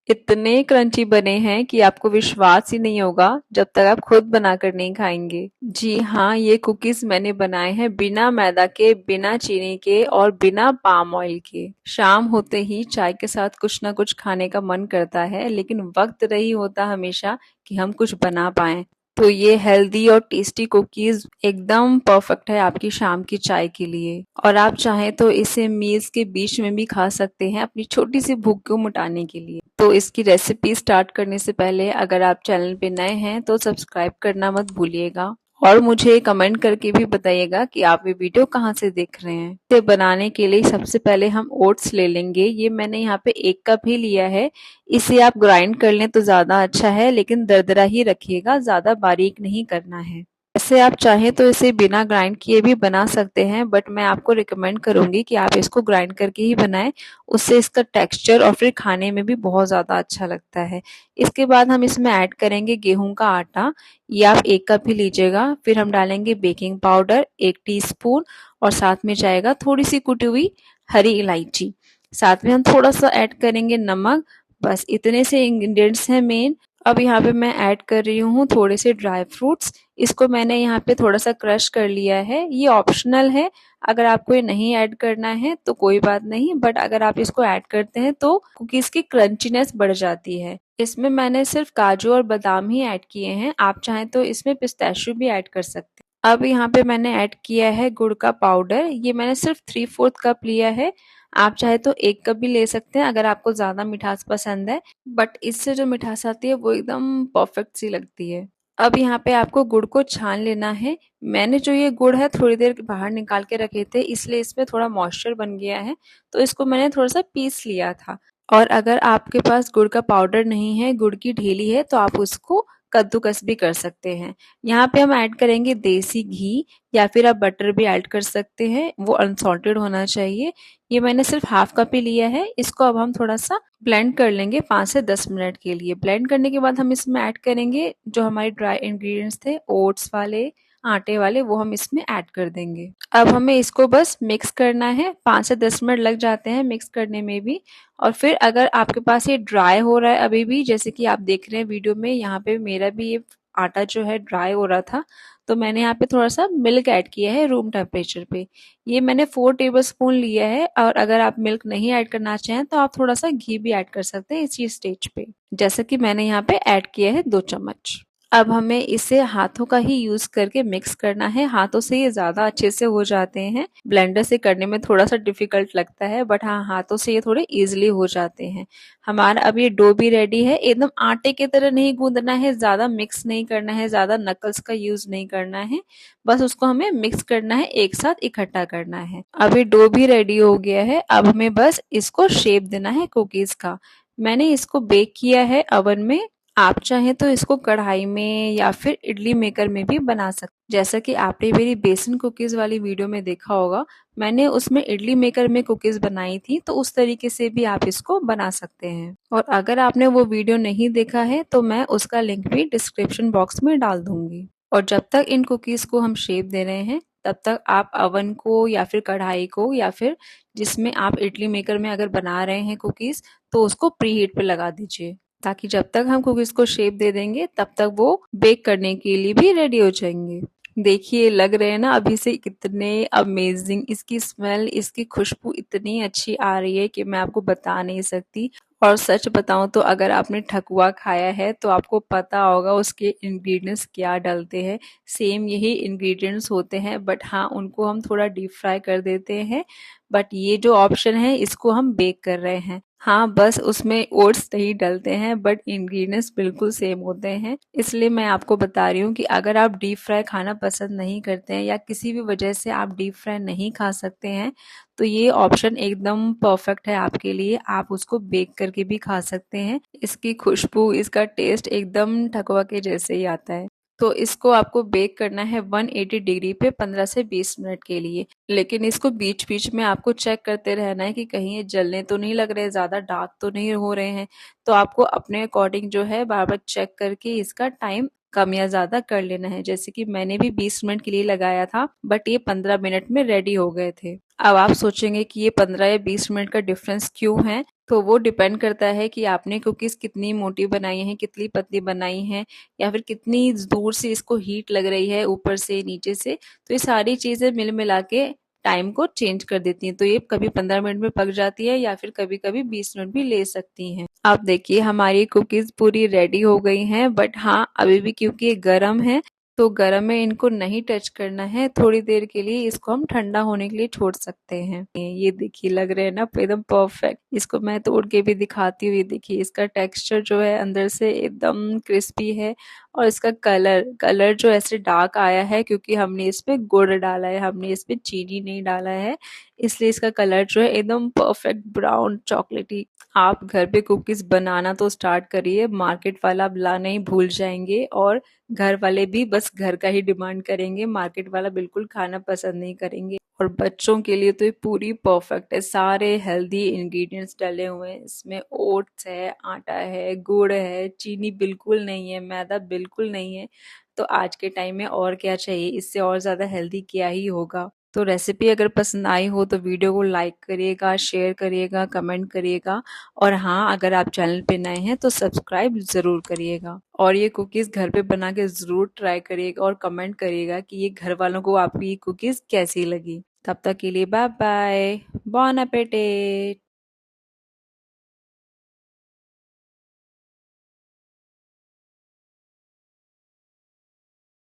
इतने क्रंची बने हैं कि आपको विश्वास ही नहीं होगा जब तक आप खुद बनाकर नहीं खाएंगे। जी हाँ, ये कुकीज मैंने बनाए हैं बिना मैदा के, बिना चीनी के और बिना पाम ऑयल के। शाम होते ही चाय के साथ कुछ ना कुछ खाने का मन करता है, लेकिन वक्त नहीं होता हमेशा कि हम कुछ बना पाएं। तो ये हेल्दी और टेस्टी कुकीज एकदम परफेक्ट है आपकी शाम की चाय के लिए। और आप चाहें तो इसे मील्स के बीच में भी खा सकते हैं अपनी छोटी सी भूख को मिटाने के लिए। तो इसकी रेसिपी स्टार्ट करने से पहले अगर आप चैनल पे नए हैं तो सब्सक्राइब करना मत भूलिएगा। और मुझे कमेंट करके भी बताइएगा कि आप ये वीडियो कहाँ से देख रहे हैं। इसे बनाने के लिए सबसे पहले हम ओट्स ले लेंगे। ये मैंने यहाँ पे 1 कप ही लिया है। इसे आप ग्राइंड कर लें तो ज्यादा अच्छा है, लेकिन दरदरा ही रखिएगा, ज्यादा बारीक नहीं करना है। वैसे आप चाहें तो इसे बिना ग्राइंड किए भी बना सकते हैं, बट मैं आपको रिकमेंड करूंगी कि आप इसको ग्राइंड करके ही बनाएं। उससे इसका टेक्सचर और फिर खाने में भी बहुत ज़्यादा अच्छा लगता है। इसके बाद हम इसमें ऐड करेंगे गेहूं का आटा। ये आप 1 कप ही लीजिएगा। फिर हम डालेंगे बेकिंग पाउडर 1 टीस्पून, और साथ में जाएगा थोड़ी सी कुटी हुई हरी इलायची। साथ में हम थोड़ा सा ऐड करेंगे नमक। बस इतने से इंग्रेडिएंट्स हैं मेन। अब यहाँ पे मैं ऐड कर रही हूँ थोड़े से ड्राई फ्रूट्स। इसको मैंने यहाँ पे थोड़ा सा क्रश कर लिया है। ये ऑप्शनल है, अगर आपको ये नहीं ऐड करना है तो कोई बात नहीं, बट अगर आप इसको ऐड करते हैं तो कुकीज की क्रंचीनेस बढ़ जाती है। इसमें मैंने सिर्फ काजू और बादाम ही ऐड किए हैं, आप चाहें तो इसमें पिस्ताशियो भी ऐड कर सकते हैं। अब यहाँ पे मैंने ऐड किया है गुड़ का पाउडर। ये मैंने सिर्फ 3/4 कप लिया है। आप चाहे तो 1 कप भी ले सकते हैं अगर आपको ज्यादा मिठास पसंद है, बट इससे जो मिठास आती है वो एकदम परफेक्ट सी लगती है। अब यहाँ पे आपको गुड़ को छान लेना है। मैंने जो ये गुड़ है थोड़ी देर बाहर निकाल के रखे थे, इसलिए इसमें थोड़ा मॉइस्चर बन गया है, तो इसको मैंने थोड़ा सा पीस लिया था। और अगर आपके पास गुड़ का पाउडर नहीं है, गुड़ की ढेली है, तो आप उसको कद्दूकस भी कर सकते हैं। यहाँ पे हम ऐड करेंगे देसी घी, या फिर आप बटर भी ऐड कर सकते हैं, वो अनसॉल्टेड होना चाहिए। ये मैंने सिर्फ 1/2 कप ही लिया है। इसको अब हम थोड़ा सा ब्लेंड कर लेंगे 5 से 10 मिनट के लिए। ब्लेंड करने के बाद हम इसमें ऐड करेंगे जो हमारे ड्राई इंग्रेडिएंट्स थे, ओट्स वाले, आटे वाले, वो हम इसमें ऐड कर देंगे। अब हमें इसको बस मिक्स करना है। 5 से 10 मिनट लग जाते हैं मिक्स करने में भी। और फिर अगर आपके पास ये ड्राई हो रहा है अभी भी, जैसे कि आप देख रहे हैं वीडियो में, यहाँ पे मेरा भी ये आटा जो है ड्राई हो रहा था, तो मैंने यहाँ पे थोड़ा सा मिल्क ऐड किया है रूम टेम्परेचर पे। ये मैंने 4 टेबल स्पून लिया है, और अगर आप मिल्क नहीं ऐड करना चाहें तो आप थोड़ा सा घी भी ऐड कर सकते हैं इसी स्टेज पे, जैसा कि मैंने यहाँ पे ऐड किया है 2 चम्मच। अब हमें इसे हाथों का ही यूज करके मिक्स करना है। हाथों से ये ज्यादा अच्छे से हो जाते हैं, ब्लेंडर से करने में थोड़ा सा डिफिकल्ट लगता है, बट हाँ, हाथों से ये थोड़े इजिली हो जाते हैं। हमारा अब ये डो भी रेडी है। एकदम आटे की तरह नहीं गूंदना है, ज्यादा मिक्स नहीं करना है, ज्यादा नकल्स का यूज नहीं करना है, बस उसको हमें मिक्स करना है, एक साथ इकट्ठा करना है। अब ये डो भी रेडी हो गया है। अब हमें बस इसको शेप देना है कुकीज का। मैंने इसको बेक किया है अवन में। आप चाहें तो इसको कढ़ाई में या फिर इडली मेकर में भी बना सकते। जैसा कि आपने मेरी बेसन कुकीज वाली वीडियो में देखा होगा, मैंने उसमें इडली मेकर में कुकीज बनाई थी, तो उस तरीके से भी आप इसको बना सकते हैं। और अगर आपने वो वीडियो नहीं देखा है तो मैं उसका लिंक भी डिस्क्रिप्शन बॉक्स में डाल दूंगी। और जब तक इन कुकीज को हम शेप दे रहे हैं, तब तक आप अवन को या फिर कढ़ाई को, या फिर जिसमें आप इडली मेकर में अगर बना रहे हैं कुकीज, तो उसको प्री हीट पे लगा दीजिए, ताकि जब तक हम कुकीज को शेप दे देंगे तब तक वो बेक करने के लिए भी रेडी हो जाएंगे। देखिए, लग रहे हैं ना अभी से कितने अमेजिंग। इसकी स्मेल, इसकी खुशबू इतनी अच्छी आ रही है कि मैं आपको बता नहीं सकती। और सच बताऊं तो अगर आपने ठकुआ खाया है तो आपको पता होगा उसके इंग्रेडिएंट्स क्या डलते हैं। सेम यही इंग्रेडिएंट्स होते हैं, बट हाँ, उनको हम थोड़ा डीप फ्राई कर देते हैं। बट ये जो ऑप्शन है इसको हम बेक कर रहे हैं। हाँ, बस उसमें ओट्स नहीं डलते हैं, बट इंग्रेडिएंट्स बिल्कुल सेम होते हैं। इसलिए मैं आपको बता रही हूँ कि अगर आप डीप फ्राई खाना पसंद नहीं करते हैं, या किसी भी वजह से आप डीप फ्राई नहीं खा सकते हैं, तो ये ऑप्शन एकदम परफेक्ट है आपके लिए। आप उसको बेक करके भी खा सकते हैं। इसकी खुशबू, इसका टेस्ट एकदम ठकुआ के जैसे ही आता है। तो इसको आपको बेक करना है 180 डिग्री पे 15 से 20 मिनट के लिए। लेकिन इसको बीच बीच में आपको चेक करते रहना है कि कहीं ये जलने तो नहीं लग रहे, ज्यादा डार्क तो नहीं हो रहे हैं। तो आपको अपने अकॉर्डिंग जो है बार बार चेक करके इसका टाइम कम या ज़्यादा कर लेना है। जैसे कि मैंने भी 20 मिनट के लिए लगाया था, बट ये 15 मिनट में रेडी हो गए थे। अब आप सोचेंगे कि ये 15 या 20 मिनट का डिफरेंस क्यों है? तो वो डिपेंड करता है कि आपने कुकीज़ कितनी मोटी बनाई हैं, कितनी पतली बनाई हैं, या फिर कितनी दूर से इसको हीट लग रही है, ऊपर से, नीचे से। तो ये सारी चीज़ें मिला के टाइम को चेंज कर देती हैं। तो ये कभी 15 मिनट में पक जाती है या फिर कभी-कभी 20 मिनट भी ले सकती हैं। अब देखिए हमारी कुकीज़ पूरी रेडी हो गई हैं, बट हाँ, अभी भी क्योंकि ये गरम है, तो गरम में इनको नहीं टच करना है। थोड़ी देर के लिए इसको हम ठंडा होने के लिए छोड़ सकते हैं। ये देखिए लग रहे हैं ना एकदम परफेक्ट। इसको मैं तोड़ के भी दिखाती हूँ। ये देखिए इसका टेक्सचर जो है अंदर से एकदम क्रिस्पी है, और इसका कलर कलर जो ऐसे डार्क आया है क्योंकि हमने इसमें गुड़ डाला है, हमने इसमें चीनी नहीं डाला है, इसलिए इसका कलर जो है एकदम परफेक्ट ब्राउन चॉकलेटी। आप घर पे कुकीज़ बनाना तो स्टार्ट करिए, मार्केट वाला आप लाना ही भूल जाएँगे, और घर वाले भी बस घर का ही डिमांड करेंगे, मार्केट वाला बिल्कुल खाना पसंद नहीं करेंगे। और बच्चों के लिए तो ये पूरी परफेक्ट है, सारे हेल्दी इंग्रेडिएंट्स डले हुए हैं इसमें। ओट्स है, आटा है, गुड़ है, चीनी बिल्कुल नहीं है, मैदा बिल्कुल नहीं है। तो आज के टाइम में और क्या चाहिए, इससे और ज़्यादा हेल्दी क्या ही होगा। तो रेसिपी अगर पसंद आई हो तो वीडियो को लाइक करिएगा, शेयर करिएगा, कमेंट करिएगा, और हाँ, अगर आप चैनल पे नए हैं तो सब्सक्राइब ज़रूर करिएगा। और ये कुकीज़ घर पे बना के ज़रूर ट्राई करिएगा और कमेंट करिएगा कि ये घर वालों को आपकी कुकीज़ कैसी लगी। तब तक के लिए बाय बाय, बॉन एपेटिट।